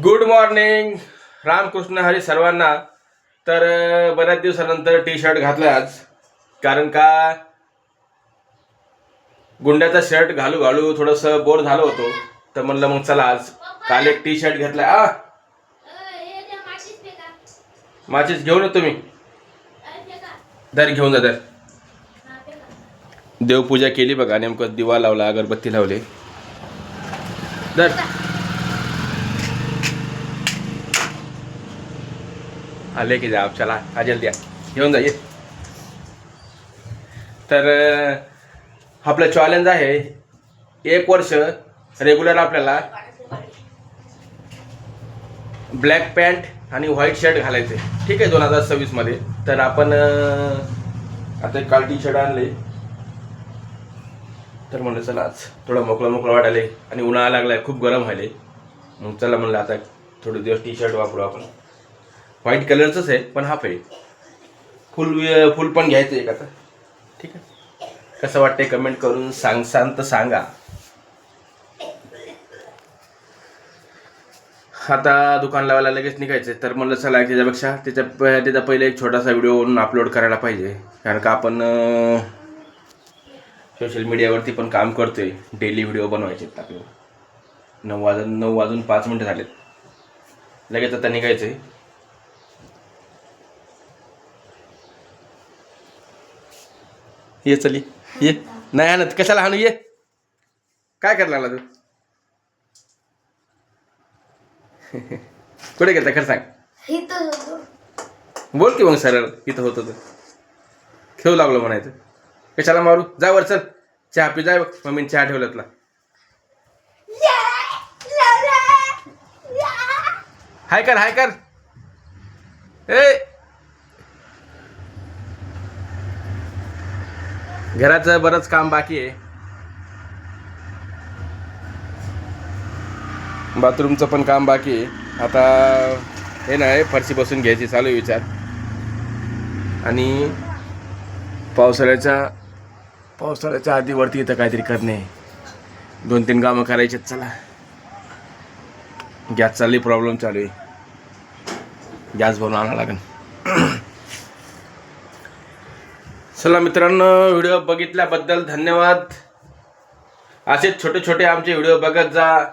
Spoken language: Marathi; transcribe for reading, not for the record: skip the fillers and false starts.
गुड मॉर्निंग, रामकृष्ण हरी सर्वांना. तर बऱ्याच दिवसानंतर टी शर्ट घातलाय आज, कारण का गुंड्याचा शर्ट घालू घालू थोडंसं बोर झालो होतो. तर म्हणलं मग चला आज काल एक टी शर्ट घेतलाय. माचीस घेऊन येतो मी. दर घेऊन जा. दर देवपूजा केली बघा, नेमकं दिवा लावला, अगरबत्ती लावली. दर आले की जा. चला हा जल्दी घेऊन जा. ये. तर आपलं चॅलेंज आहे 1 वर्ष रेग्युलर आपल्याला ब्लॅक पॅन्ट आणि व्हाईट शर्ट घालायचे. ठीक आहे, 2026 मध्ये. तर आपण आता काल टी शर्ट आणले, तर म्हणलं चला आज थोडं मोकळं मोकळं वाटायला आणि उन्हाळा लागलाय, खूप गरम व्हायले. मग चला म्हणलं आता थोडे दिवस टी शर्ट वापरू आपण. व्हाईट कलरचंच आहे पण हाफ आहे. फुल पण घ्यायचं एक आता. ठीक आहे, कसं वाटतंय कमेंट करून सांगसान तर सांगा. आता दुकान लावायला लगेच निघायचं, तर म्हणलं चला त्याच्यापेक्षा त्याचा पहिले एक छोटासा व्हिडिओ अपलोड करायला पाहिजे. कारण का आपण सोशल मीडियावरती पण काम करतोय, डेली व्हिडिओ बनवायचे आपल्याला. 9:05 झालेत. लगेच आता निघायचंय. ये चली ये. नाही आणत, कशाला हाणू. ये. काय करायला लागला तू? कुठे गेलता खरं सांग. बोल की मग सरळ. इथं होतं तर खेळू लागलो म्हणायचं. कशाला मारू? जा वर चल, चहा पी. जाय, मम्मीने चहा ठेवला तुला. हाय कर, हाय कर. ए घराचं बरंच काम बाकी आहे. बाथरूमचं पण काम बाकी आहे. आता हे नाही, फरशी बसून घ्यायची चालू आहे विचार. आणि पावसाळ्याच्या आधी वरती इथं काहीतरी करणे. 2-3 कामं करायचे. चला, गॅस चालली, प्रॉब्लेम चालू आहे. गॅस भरून आणावं लागेल. चला मित्रांनो, व्हिडिओ बघितल्याबद्दल धन्यवाद. असेच छोटे छोटे आमचे व्हिडिओ बघत जा.